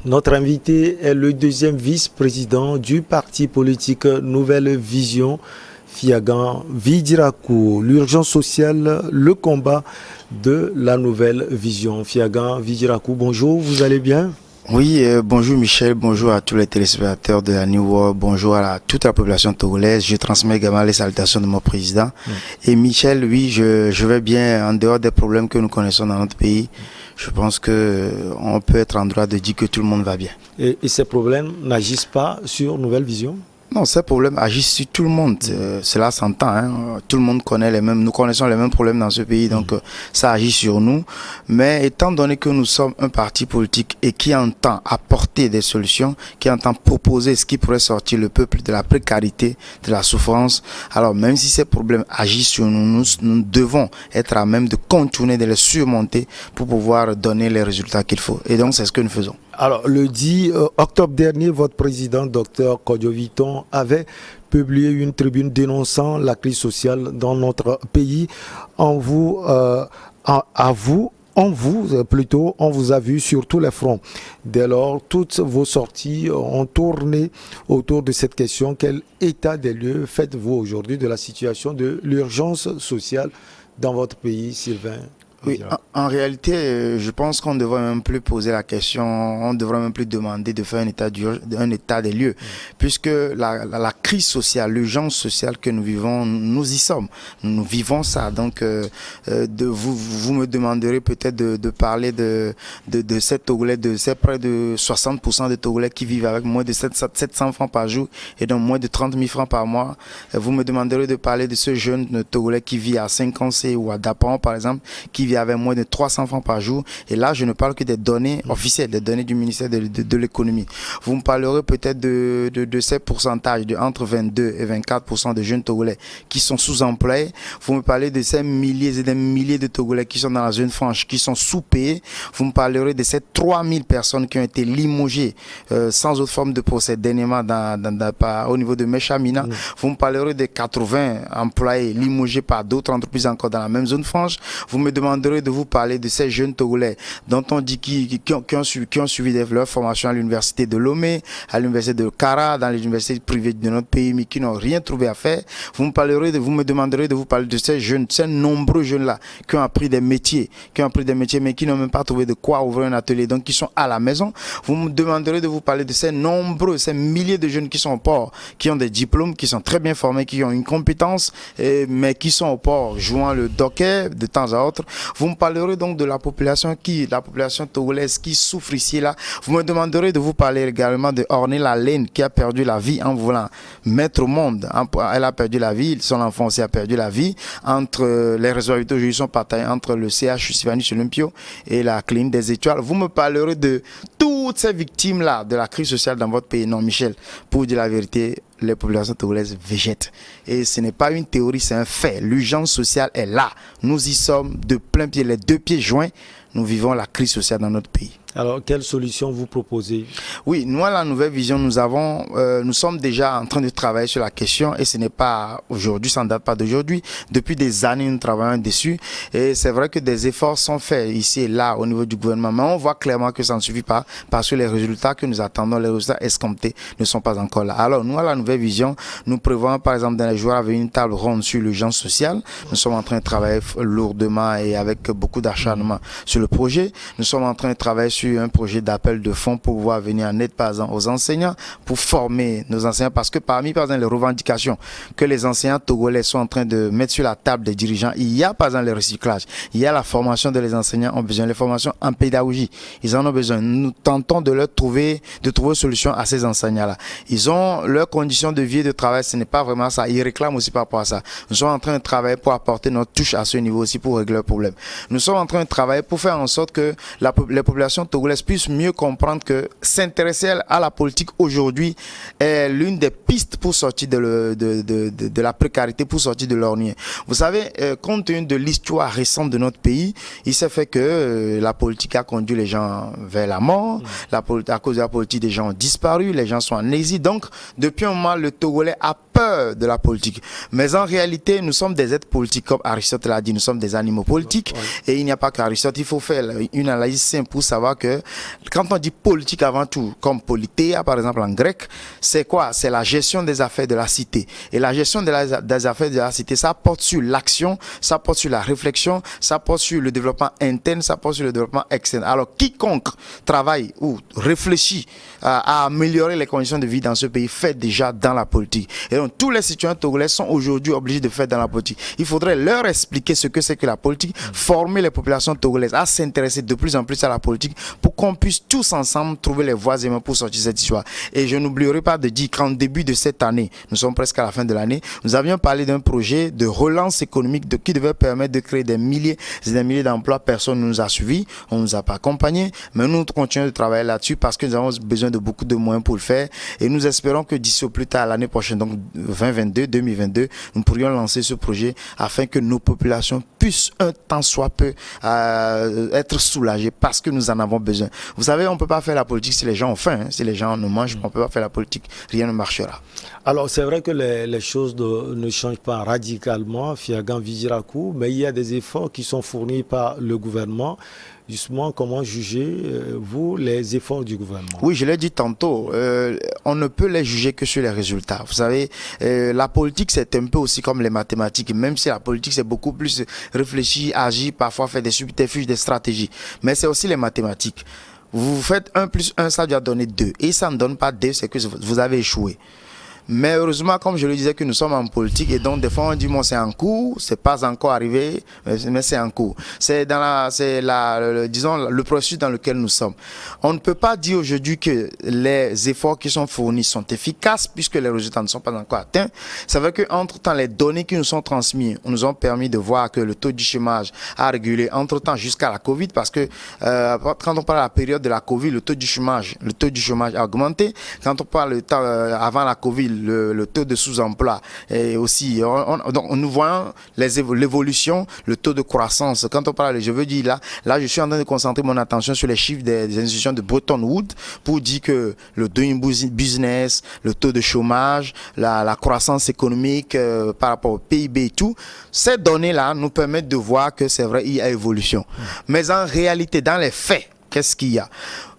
Notre invité est le deuxième vice-président du parti politique Nouvelle Vision, Fiagan Vidirakou. L'urgence sociale, le combat de la Nouvelle Vision. Fiagan Vidirakou, bonjour, vous allez bien? Oui, bonjour Michel, bonjour à tous les téléspectateurs de la New World, bonjour à toute la population togolaise. Je transmets également les salutations de mon président. Et Michel, oui, je vais bien en dehors des problèmes que nous connaissons dans notre pays. Je pense que on peut être en droit de dire que tout le monde va bien. Et ces problèmes n'agissent pas sur Nouvelle Vision? Non, ces problèmes agissent sur tout le monde. Cela s'entend. Hein. Tout le monde connaît les mêmes. Nous connaissons les mêmes problèmes dans ce pays, donc ça agit sur nous. Mais étant donné que nous sommes un parti politique et qui entend apporter des solutions, qui entend proposer ce qui pourrait sortir le peuple de la précarité, de la souffrance, alors même si ces problèmes agissent sur nous, nous devons être à même de contourner, de les surmonter pour pouvoir donner les résultats qu'il faut. Et donc c'est ce que nous faisons. Alors, le 10 octobre dernier, votre président, Dr Kojo Viton, avait publié une tribune dénonçant la crise sociale dans notre pays. On vous a vu sur tous les fronts. Dès lors, toutes vos sorties ont tourné autour de cette question. Quel état des lieux faites-vous aujourd'hui de la situation de l'urgence sociale dans votre pays, Sylvain? Oui, en réalité, je pense qu'on ne devrait même plus poser la question, on ne devrait même plus demander de faire un état des lieux, puisque la crise sociale, l'urgence sociale que nous vivons, nous y sommes, nous vivons ça. Donc, vous me demanderez peut-être de parler de ces Togolais, de ces près de 60% de Togolais qui vivent avec moins de 700 francs par jour et donc moins de 30 000 francs par mois. Vous me demanderez de parler de ce jeune Togolais qui vit à Saint-Cancé ou à Dapan, par exemple, qui vit avec moins de 300 francs par jour. Et là, je ne parle que des données officielles, des données du ministère de l'économie. Vous me parlerez peut-être de ces pourcentages de entre 22 et 24% de jeunes Togolais qui sont sous-employés. Vous me parlez de ces milliers et des milliers de Togolais qui sont dans la zone franche, qui sont sous-payés. Vous me parlerez de ces 3000 personnes qui ont été limogées sans autre forme de procès dernièrement au niveau de Meshamina. Vous me parlerez de 80 employés limogés par d'autres entreprises encore dans la même zone franche. Vous me demanderez de vous parler de ces jeunes Togolais dont on dit qui ont suivi leur formation à l'université de Lomé, à l'université de Kara, dans les universités privées de notre pays, mais qui n'ont rien trouvé à faire. Vous me demanderez de vous parler de ces jeunes, ces nombreux jeunes-là qui ont appris des métiers, mais qui n'ont même pas trouvé de quoi ouvrir un atelier, donc qui sont à la maison. Vous me demanderez de vous parler de ces milliers de jeunes qui sont au port, qui ont des diplômes, qui sont très bien formés, qui ont une compétence, mais qui sont au port, jouant le docker de temps à autre. Vous me parlerez donc de la population togolaise qui souffre ici et là. Vous me demanderez de vous parler également de Ornella Lane qui a perdu la vie en voulant mettre au monde. Elle a perdu la vie, son enfant aussi a perdu la vie. Les responsabilités aujourd'hui sont partagées entre le CHU Sylvanus Olympio et la clinique des Étoiles. Vous me parlerez de toutes ces victimes-là de la crise sociale dans votre pays. Non, Michel, pour dire la vérité, les populations togolaises végètent. Et ce n'est pas une théorie, c'est un fait. L'urgence sociale est là. Nous y sommes de plein pied, les deux pieds joints. Nous vivons la crise sociale dans notre pays. Alors, quelle solution vous proposez? Oui, nous, à la Nouvelle Vision, nous sommes déjà en train de travailler sur la question et ce n'est pas aujourd'hui, ça ne date pas d'aujourd'hui. Depuis des années, nous travaillons dessus et c'est vrai que des efforts sont faits ici et là au niveau du gouvernement, mais on voit clairement que ça ne suffit pas parce que les résultats que nous attendons, les résultats escomptés ne sont pas encore là. Alors, nous, à la Nouvelle Vision, nous prévoyons par exemple dans les jours à venir une table ronde sur l'urgence sociale. Nous sommes en train de travailler lourdement et avec beaucoup d'acharnement sur le projet. Nous sommes en train de travailler sur un projet d'appel de fonds pour pouvoir venir en aide par exemple aux enseignants, pour former nos enseignants, parce que parmi par exemple les revendications que les enseignants togolais sont en train de mettre sur la table des dirigeants, il y a par exemple le recyclage, il y a la formation de les enseignants ont besoin, les formations en pédagogie, ils en ont besoin. Nous tentons de trouver une solution à ces enseignants-là. Ils ont leurs conditions de vie et de travail, ce n'est pas vraiment ça. Ils réclament aussi par rapport à ça. Nous sommes en train de travailler pour apporter notre touche à ce niveau aussi pour régler le problème. Nous sommes en train de travailler pour faire en sorte que les populations togolaises puissent mieux comprendre que s'intéresser à la politique aujourd'hui est l'une des pistes pour sortir de la précarité, pour sortir de l'ornier. Vous savez, compte tenu de l'histoire récente de notre pays, il s'est fait que la politique a conduit les gens vers la mort. À cause de la politique, des gens ont disparu, les gens sont en exil. Donc, depuis un moment, le Togolais a peur de la politique. Mais en réalité, nous sommes des êtres politiques, comme Aristote l'a dit, nous sommes des animaux politiques. Et il n'y a pas qu'Aristote, il faut faire une analyse simple pour savoir que quand on dit politique avant tout, comme politéa par exemple en grec, c'est quoi? C'est la gestion des affaires de la cité. Et la gestion des affaires de la cité, ça porte sur l'action, ça porte sur la réflexion, ça porte sur le développement interne, ça porte sur le développement externe. Alors quiconque travaille ou réfléchit à améliorer les conditions de vie dans ce pays fait déjà dans la politique. Et donc tous les citoyens togolais sont aujourd'hui obligés de faire dans la politique. Il faudrait leur expliquer ce que c'est que la politique, former les populations togolaises à s'intéresser de plus en plus à la politique pour qu'on puisse tous ensemble trouver les voies et moyens pour sortir de cette histoire. Et je n'oublierai pas de dire qu'en début de cette année, nous sommes presque à la fin de l'année, nous avions parlé d'un projet de relance économique qui devait permettre de créer des milliers et des milliers d'emplois. Personne ne nous a suivis, on ne nous a pas accompagnés, mais nous continuons de travailler là-dessus parce que nous avons besoin de beaucoup de moyens pour le faire et nous espérons que d'ici au plus tard l'année prochaine, donc 2022, nous pourrions lancer ce projet afin que nos populations puissent un tant soit peu être soulagées parce que nous en avons besoin. Vous savez, on ne peut pas faire la politique si les gens ont faim, hein. Si les gens ne mangent, on ne peut pas faire la politique, rien ne marchera. Alors c'est vrai que les choses ne changent pas radicalement, Fiagan Vijirakou, mais il y a des efforts qui sont fournis par le gouvernement. Justement, comment jugez-vous les efforts du gouvernement? Oui, je l'ai dit tantôt, on ne peut les juger que sur les résultats. Vous savez, la politique, c'est un peu aussi comme les mathématiques, même si la politique, c'est beaucoup plus réfléchi, agir, parfois faire des subterfuges, des stratégies. Mais c'est aussi les mathématiques. Vous faites 1 plus 1, ça doit donner 2. Et ça ne donne pas 2, c'est que vous avez échoué. Mais heureusement, comme je le disais, que nous sommes en politique et donc des fois on dit bon c'est en cours, c'est pas encore arrivé, mais c'est en cours. C'est disons le processus dans lequel nous sommes. On ne peut pas dire aujourd'hui que les efforts qui sont fournis sont efficaces puisque les résultats ne sont pas encore atteints. C'est vrai que entre temps les données qui nous sont transmises nous ont permis de voir que le taux du chômage a régulé entre temps jusqu'à la Covid parce que quand on parle de la période de la Covid, le taux du chômage a augmenté. Quand on parle avant la Covid, le taux de sous-emploi et aussi donc nous voyons l'évolution, le taux de croissance. Quand on parle, je veux dire là je suis en train de concentrer mon attention sur les chiffres des institutions de Bretton Woods pour dire que le doing business, le taux de chômage, la croissance économique par rapport au PIB et tout, ces données-là nous permettent de voir que c'est vrai, il y a évolution. Mais en réalité, dans les faits, qu'est-ce qu'il y a?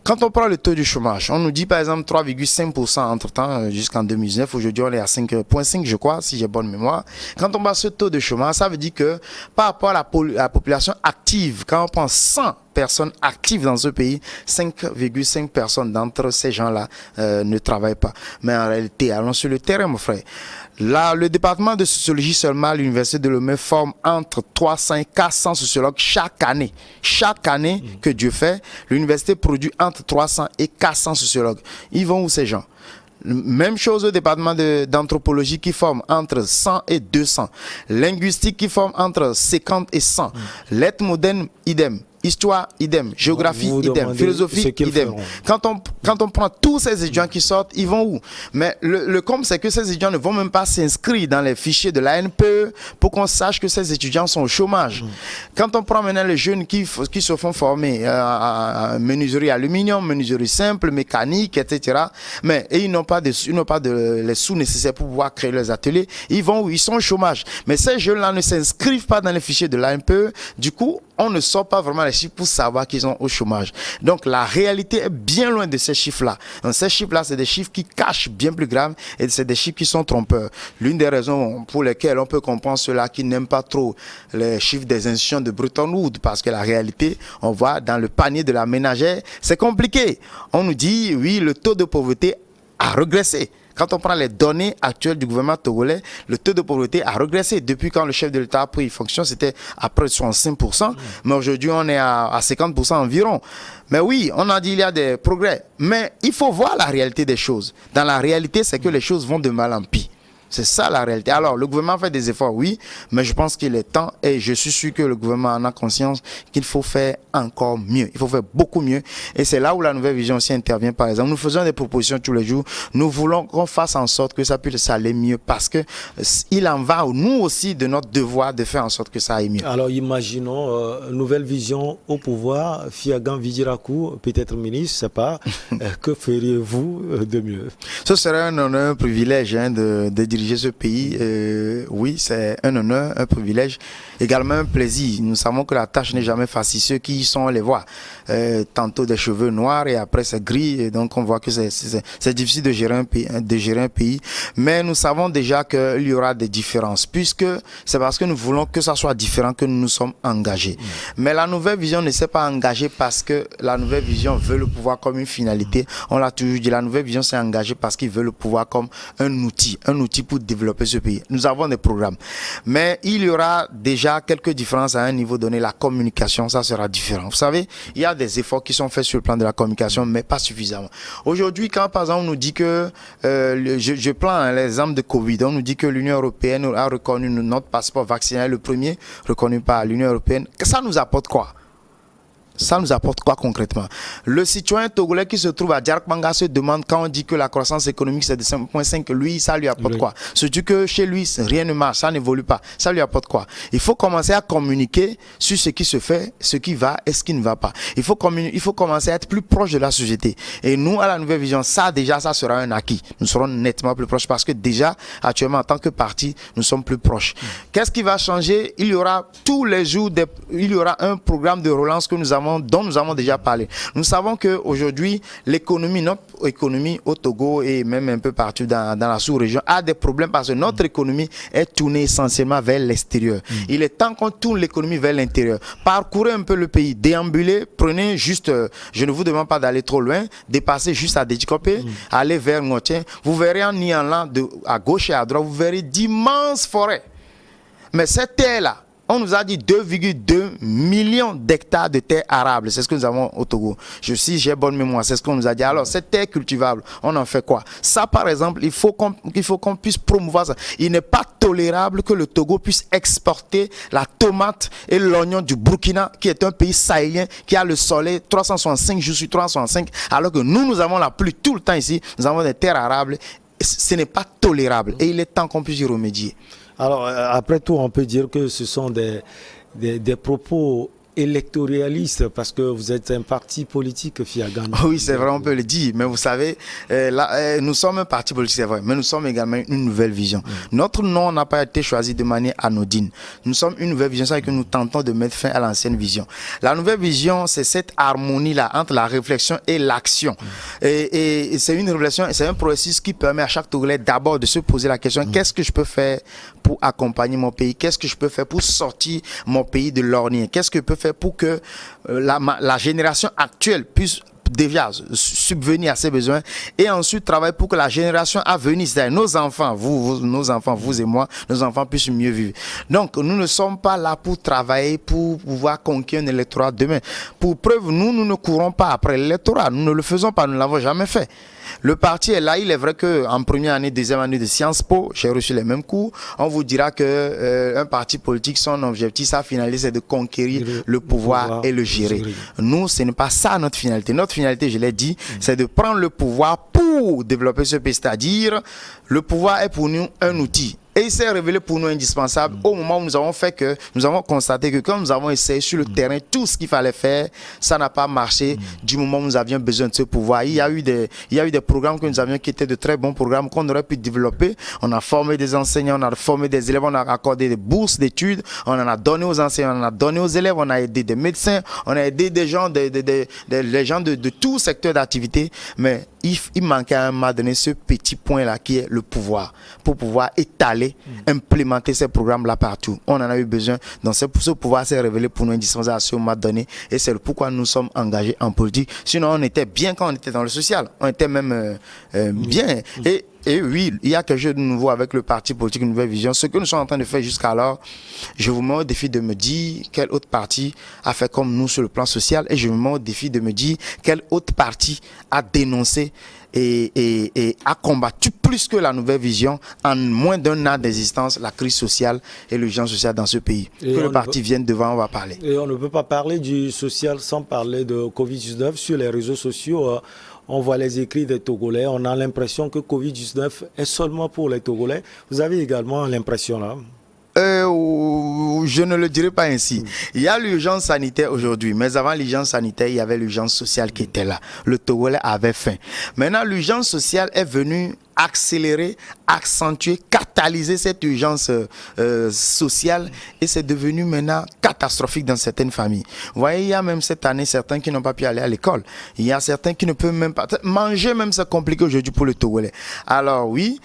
Quand on prend le taux du chômage, on nous dit par exemple 3,5% entre-temps jusqu'en 2019. Aujourd'hui, on est à 5,5 je crois, si j'ai bonne mémoire. Quand on bat ce taux de chômage, ça veut dire que par rapport à la population active, quand on prend 100 personnes actives dans ce pays, 5,5 personnes d'entre ces gens-là ne travaillent pas. Mais en réalité, allons sur le terrain, mon frère. Là, le département de sociologie seulement à l'université de Lomé forme entre 300 et 400 sociologues chaque année. Chaque année que Dieu fait, l'université produit entre 300 et 400 sociologues. Ils vont où ces gens? Même chose au département d'anthropologie qui forme entre 100 et 200. Linguistique qui forme entre 50 et 100. Lettres modernes, idem. Histoire, idem. Géographie, idem. Philosophie, idem. Quand on prend tous ces étudiants qui sortent, ils vont où? Mais le comble, c'est que ces étudiants ne vont même pas s'inscrire dans les fichiers de l'ANPE pour qu'on sache que ces étudiants sont au chômage. Quand on prend maintenant les jeunes qui se font former à menuiserie aluminium, menuiserie simple, mécanique, etc. Mais ils n'ont pas les sous nécessaires pour pouvoir créer leurs ateliers. Ils vont où? Ils sont au chômage. Mais ces jeunes-là ne s'inscrivent pas dans les fichiers de l'ANPE. Du coup, on ne sort pas vraiment les chiffres pour savoir qu'ils sont au chômage. Donc la réalité est bien loin de ces chiffres-là. Donc ces chiffres-là, c'est des chiffres qui cachent bien plus grave et c'est des chiffres qui sont trompeurs. L'une des raisons pour lesquelles on peut comprendre ceux-là qui n'aiment pas trop les chiffres des institutions de Bretton Woods, parce que la réalité, on voit dans le panier de la ménagère, c'est compliqué. On nous dit, oui, le taux de pauvreté a régressé. Quand on prend les données actuelles du gouvernement togolais, le taux de pauvreté a régressé. Depuis quand le chef de l'État a pris fonction, c'était à près de 65%. Mais aujourd'hui, on est à 50% environ. Mais oui, on a dit il y a des progrès. Mais il faut voir la réalité des choses. Dans la réalité, c'est que les choses vont de mal en pis. C'est ça la réalité. Alors, le gouvernement fait des efforts, oui, mais je pense qu'il est temps et je suis sûr que le gouvernement en a conscience qu'il faut faire encore mieux. Il faut faire beaucoup mieux. Et c'est là où la nouvelle vision aussi intervient, par exemple. Nous faisons des propositions tous les jours. Nous voulons qu'on fasse en sorte que ça puisse aller mieux parce que il en va, nous aussi, de notre devoir de faire en sorte que ça aille mieux. Alors, imaginons, nouvelle vision au pouvoir, Fiagan Vijirakou, peut-être ministre, je ne sais pas. Que feriez-vous de mieux? Ce serait un honneur, un privilège de dire diriger ce pays, oui, c'est un honneur, un privilège, également un plaisir. Nous savons que la tâche n'est jamais facile. Ceux qui y sont, on les voit. Tantôt des cheveux noirs et après c'est gris. Et donc on voit que c'est difficile de gérer un pays. Mais nous savons déjà qu'il y aura des différences, puisque c'est parce que nous voulons que ça soit différent que nous nous sommes engagés. Mais la nouvelle vision ne s'est pas engagée parce que la nouvelle vision veut le pouvoir comme une finalité. On l'a toujours dit, la nouvelle vision s'est engagée parce qu'il veut le pouvoir comme un outil pour développer ce pays. Nous avons des programmes. Mais il y aura déjà quelques différences à un niveau donné. La communication, ça sera différent. Vous savez, il y a des efforts qui sont faits sur le plan de la communication, mais pas suffisamment. Aujourd'hui, quand par exemple on nous dit que, je prends l'exemple de Covid, on nous dit que l'Union européenne a reconnu notre passeport vaccinal, le premier reconnu par l'Union européenne, ça nous apporte quoi? Ça nous apporte quoi concrètement? Le citoyen togolais qui se trouve à Djarkmanga se demande, quand on dit que la croissance économique c'est de 5,5, lui, ça lui apporte quoi? Surtout que chez lui, rien ne marche, ça n'évolue pas. Ça lui apporte quoi? Il faut commencer à communiquer sur ce qui se fait, ce qui va et ce qui ne va pas. Il faut commencer à être plus proche de la société. Et nous, à la Nouvelle Vision, ça déjà, ça sera un acquis. Nous serons nettement plus proches parce que déjà, actuellement, en tant que parti, nous sommes plus proches. Qu'est-ce qui va changer? Il y aura tous les jours, il y aura un programme de relance que dont nous avons déjà parlé. Nous savons qu'aujourd'hui, notre économie au Togo et même un peu partout dans la sous-région a des problèmes parce que notre économie est tournée essentiellement vers l'extérieur. Il est temps qu'on tourne l'économie vers l'intérieur. Parcourez un peu le pays, déambulez, prenez juste, je ne vous demande pas d'aller trop loin, dépassez juste à Dédikopé, allez vers Ngotien, vous verrez en y allant à gauche et à droite, vous verrez d'immenses forêts. Mais cette terre-là, on nous a dit 2,2 millions d'hectares de terres arables. C'est ce que nous avons au Togo. J'ai bonne mémoire, c'est ce qu'on nous a dit. Alors, cette terre cultivable, on en fait quoi? Ça, par exemple, il faut qu'on puisse promouvoir ça. Il n'est pas tolérable que le Togo puisse exporter la tomate et l'oignon du Burkina, qui est un pays sahélien, qui a le soleil 365 jours sur 365, alors que nous avons la pluie tout le temps ici. Nous avons des terres arables. Ce n'est pas tolérable et il est temps qu'on puisse y remédier. Alors, après tout, on peut dire que ce sont des propos électoralistes parce que vous êtes un parti politique, Fiagan. Oui, c'est vrai, on peut le dire. Mais vous savez, nous sommes un parti politique, c'est vrai, mais nous sommes également une nouvelle vision. Notre nom n'a pas été choisi de manière anodine. Nous sommes une nouvelle vision, c'est que nous tentons de mettre fin à l'ancienne vision. La nouvelle vision, c'est cette harmonie-là entre la réflexion et l'action. Et c'est une réflexion, c'est un processus qui permet à chaque Togolais d'abord de se poser la question, qu'est-ce que je peux faire pour accompagner mon pays? Qu'est-ce que je peux faire pour sortir mon pays de l'ornier? Qu'est-ce que je peux faire pour que la génération actuelle puisse déjà subvenir à ses besoins et ensuite travailler pour que la génération à venir, c'est-à-dire nos enfants, vous et moi, nos enfants puissent mieux vivre. Donc, nous ne sommes pas là pour travailler, pour pouvoir conquérir un électorat demain. Pour preuve, nous ne courons pas après l'électorat. Nous ne le faisons pas, nous ne l'avons jamais fait. Le parti est là, il est vrai qu'en première année, deuxième année de Sciences Po, j'ai reçu les mêmes cours. On vous dira que un parti politique, son objectif, sa finalité, c'est de conquérir le pouvoir et le gérer. Nous, ce n'est pas ça notre finalité. Notre finalité, je l'ai dit, c'est de prendre le pouvoir pour développer ce pays. C'est-à-dire, le pouvoir est pour nous un outil. Et il s'est révélé pour nous indispensable au moment où nous avons constaté que quand nous avons essayé sur le terrain tout ce qu'il fallait faire, ça n'a pas marché du moment où nous avions besoin de ce pouvoir. Il y a eu des programmes que nous avions qui étaient de très bons programmes qu'on aurait pu développer. On a formé des enseignants, on a formé des élèves, on a accordé des bourses d'études, on en a donné aux enseignants, on en a donné aux élèves, on a aidé des médecins, on a aidé des gens, des gens de tout secteur d'activité. Mais il manquait à un moment donné ce petit point-là qui est le pouvoir, pour pouvoir étaler, implémenter ces programmes-là partout. On en a eu besoin. Donc ce pouvoir s'est révélé pour nous indispensable à ce moment donné et c'est pourquoi nous sommes engagés en politique. Sinon, on était bien quand on était dans le social. On était même bien. Et oui, il y a quelque chose de nouveau avec le parti politique Une Nouvelle Vision. Ce que nous sommes en train de faire jusqu'alors, je vous mets au défi de me dire quel autre parti a fait comme nous sur le plan social et je vous mets au défi de me dire quel autre parti a dénoncé et a combattu plus que la Nouvelle Vision en moins d'un an d'existence la crise sociale et l'urgence sociale dans ce pays. Et que le parti vienne devant, on va parler. Et on ne peut pas parler du social sans parler de Covid-19 sur les réseaux sociaux. On voit les écrits des Togolais, on a l'impression que Covid-19 est seulement pour les Togolais. Vous avez également l'impression là? Je ne le dirais pas ainsi. Il y a l'urgence sanitaire aujourd'hui, mais avant l'urgence sanitaire, il y avait l'urgence sociale qui était là. Le Togolais avait faim. Maintenant, l'urgence sociale est venue accélérer, accentuer, catalyser cette urgence sociale et c'est devenu maintenant catastrophique dans certaines familles. Vous voyez, il y a même cette année certains qui n'ont pas pu aller à l'école. Il y a certains qui ne peuvent même pas manger, même c'est compliqué aujourd'hui pour le Togolais. Alors oui,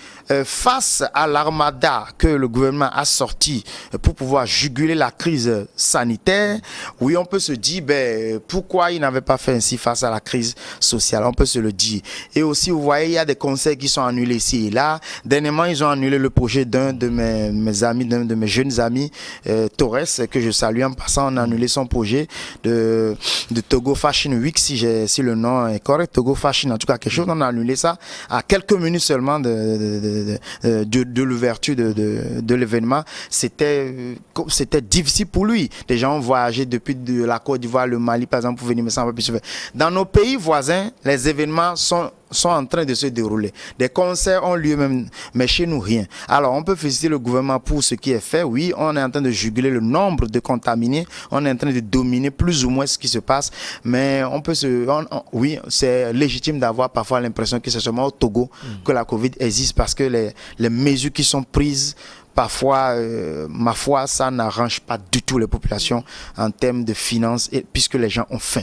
face à l'armada que le gouvernement a sorti pour pouvoir juguler la crise sanitaire, oui, on peut se dire pourquoi il n'avait pas fait ainsi face à la crise sociale. On peut se le dire. Et aussi, vous voyez, il y a des conseils qui sont annulés ici et là. Dernièrement, ils ont annulé le projet d'un de mes amis, d'un de mes jeunes amis, Torres, que je salue en passant. On a annulé son projet de Togo Fashion Week, si le nom est correct. Togo Fashion, en tout cas, quelque chose. On a annulé ça à quelques minutes seulement de l'ouverture de l'événement. C'était difficile pour lui. Les gens ont voyagé depuis la Côte d'Ivoire, le Mali, par exemple, pour venir, mais ça va plus se faire. Dans nos pays voisins, les événements sont en train de se dérouler. Des concerts ont lieu même, mais chez nous, rien. Alors, on peut féliciter le gouvernement pour ce qui est fait. Oui, on est en train de juguler le nombre de contaminés. On est en train de dominer plus ou moins ce qui se passe. Mais on peut oui, c'est légitime d'avoir parfois l'impression que c'est seulement au Togo que la Covid existe parce que les mesures qui sont prises parfois, ma foi, ça n'arrange pas du tout les populations en termes de finances, puisque les gens ont faim.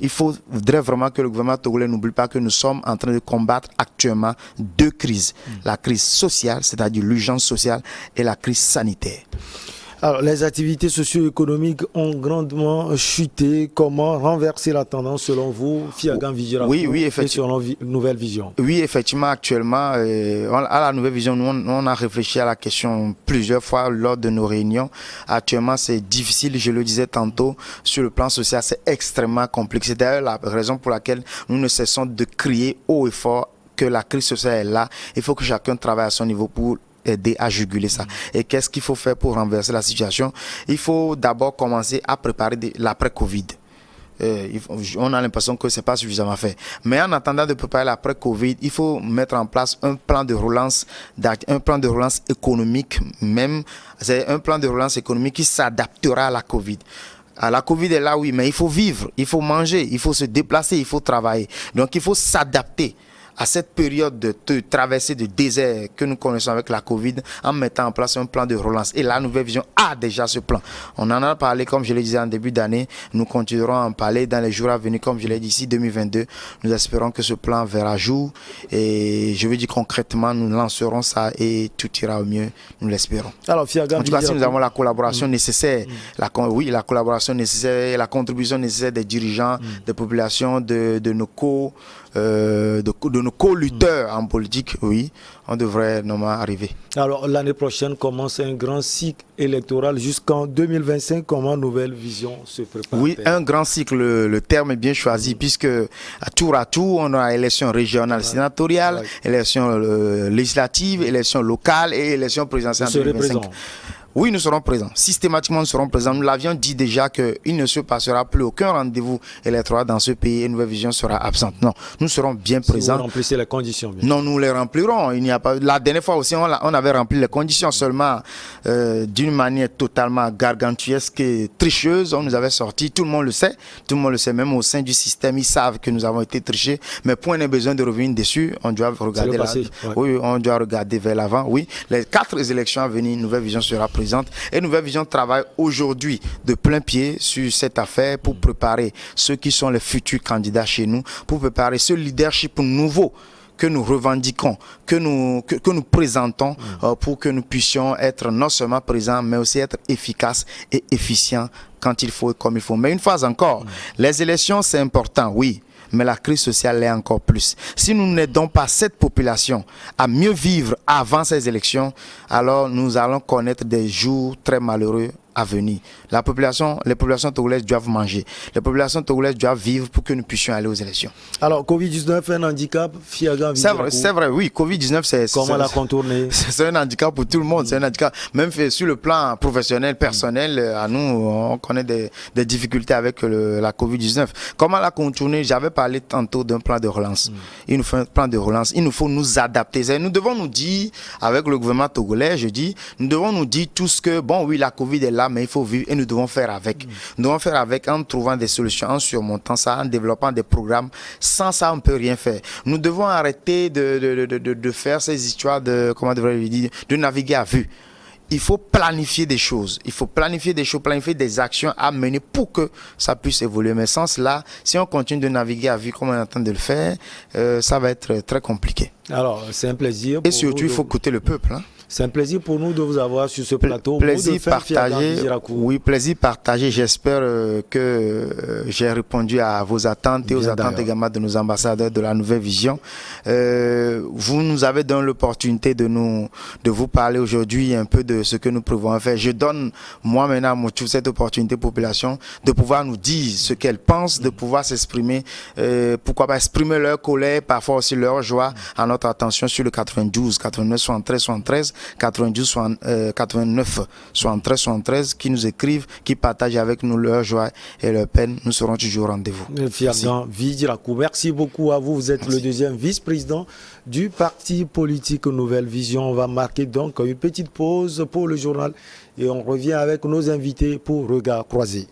Il faudrait vraiment que le gouvernement togolais n'oublie pas que nous sommes en train de combattre actuellement deux crises. La crise sociale, c'est-à-dire l'urgence sociale, et la crise sanitaire. Alors, les activités socio-économiques ont grandement chuté. Comment renverser la tendance selon vous, Fiagan Vijirakou, oui, effectivement. et selon Nouvelle Vision? Oui, effectivement, actuellement, à la Nouvelle Vision, nous, on a réfléchi à la question plusieurs fois lors de nos réunions. Actuellement, c'est difficile, je le disais tantôt, sur le plan social, c'est extrêmement compliqué. C'est d'ailleurs la raison pour laquelle nous ne cessons de crier haut et fort que la crise sociale est là. Il faut que chacun travaille à son niveau pour aider à juguler ça. Et qu'est-ce qu'il faut faire pour renverser la situation? Il faut d'abord commencer à préparer l'après-Covid. On a l'impression que c'est pas suffisamment fait. Mais en attendant de préparer l'après-Covid, il faut mettre en place un plan de relance économique même. C'est un plan de relance économique qui s'adaptera à la Covid. La Covid est là, oui, mais il faut vivre, il faut manger, il faut se déplacer, il faut travailler. Donc il faut s'adapter à cette période de traversée de désert que nous connaissons avec la Covid en mettant en place un plan de relance. Et la Nouvelle Vision a déjà ce plan. On en a parlé, comme je le disais en début d'année. Nous continuerons à en parler dans les jours à venir, comme je l'ai dit, d'ici 2022. Nous espérons que ce plan verra jour. Et je veux dire concrètement, nous lancerons ça et tout ira au mieux. Nous l'espérons. Alors, Fiagan, en tout cas, si nous avons la collaboration nécessaire, la collaboration nécessaire, la contribution nécessaire des dirigeants, des populations, de nos co-lutteurs en politique, oui, on devrait normalement arriver. Alors, l'année prochaine commence un grand cycle électoral jusqu'en 2025. Comment Nouvelle Vision se prépare? Oui, un grand cycle, le terme est bien choisi, puisque à tour, on a élection régionale sénatoriale, élection législative, élection locale et élection présidentielle en 2025. Oui, nous serons présents. Systématiquement, nous serons présents. Nous l'avions dit déjà qu'il ne se passera plus aucun rendez-vous électoral dans ce pays et Nouvelle Vision sera absente. Non, nous serons bien présents. Vous remplissez les conditions. Bien. Non, nous les remplirons. Il n'y a pas. La dernière fois aussi, on avait rempli les conditions seulement d'une manière totalement gargantuesque et tricheuse. On nous avait sorti. Tout le monde le sait. Tout le monde le sait. Même au sein du système, ils savent que nous avons été trichés. Mais point n'est besoin de revenir dessus. On doit regarder Oui, on doit regarder vers l'avant. Oui, les 4 élections à venir, Nouvelle Vision sera présente. Et Nouvelle Vision travaille aujourd'hui de plein pied sur cette affaire pour préparer ceux qui sont les futurs candidats chez nous, pour préparer ce leadership nouveau que nous revendiquons, que nous présentons pour que nous puissions être non seulement présents, mais aussi être efficaces et efficients quand il faut et comme il faut. Mais une fois encore, les élections, c'est important, oui. Mais la crise sociale l'est encore plus. Si nous n'aidons pas cette population à mieux vivre avant ces élections, alors nous allons connaître des jours très malheureux à venir. Les populations togolaises doivent manger. Les populations togolaises doivent vivre pour que nous puissions aller aux élections. Alors, Covid-19 est un handicap, Fiagan Vijirakou. C'est vrai, oui. Covid-19, c'est... Comment la contourner? C'est un handicap pour tout le monde. C'est un handicap. Même sur le plan professionnel, personnel, à nous, on connaît des difficultés avec la Covid-19. Comment la contourner? J'avais parlé tantôt d'un plan de relance. Il nous faut un plan de relance. Il nous faut nous adapter. Nous devons nous dire, avec le gouvernement togolais, nous devons nous dire tous que, bon, oui, la Covid est là, mais il faut vivre et nous devons faire avec. Nous devons faire avec en trouvant des solutions, en surmontant ça, en développant des programmes. Sans ça, on ne peut rien faire. Nous devons arrêter de faire ces histoires comment devrais-je dire, de naviguer à vue. Il faut planifier des choses. Il faut planifier des choses, planifier des actions à mener pour que ça puisse évoluer. Mais sans cela, si on continue de naviguer à vue comme on est en train de le faire, ça va être très compliqué. Alors, c'est un plaisir. Et surtout, il faut écouter le peuple. Hein. C'est un plaisir pour nous de vous avoir sur ce plateau. Plaisir partagé. Oui, plaisir partagé. J'espère que j'ai répondu à vos attentes et aux attentes également de nos ambassadeurs de la Nouvelle Vision. Vous nous avez donné l'opportunité de vous parler aujourd'hui un peu de ce que nous pouvons faire. Je donne moi maintenant à mon tour cette opportunité population de pouvoir nous dire ce qu'elles pensent, de pouvoir s'exprimer, pourquoi pas exprimer leur colère, parfois aussi leur joie à notre attention sur le 92, 89, 73, 73. 92 89 73 73 qui nous écrivent, qui partagent avec nous leur joie et leur peine. Nous serons toujours au rendez-vous. Merci beaucoup à vous. Vous êtes le deuxième vice-président du parti politique Nouvelle Vision. On va marquer donc une petite pause pour le journal et on revient avec nos invités pour Regard Croisé.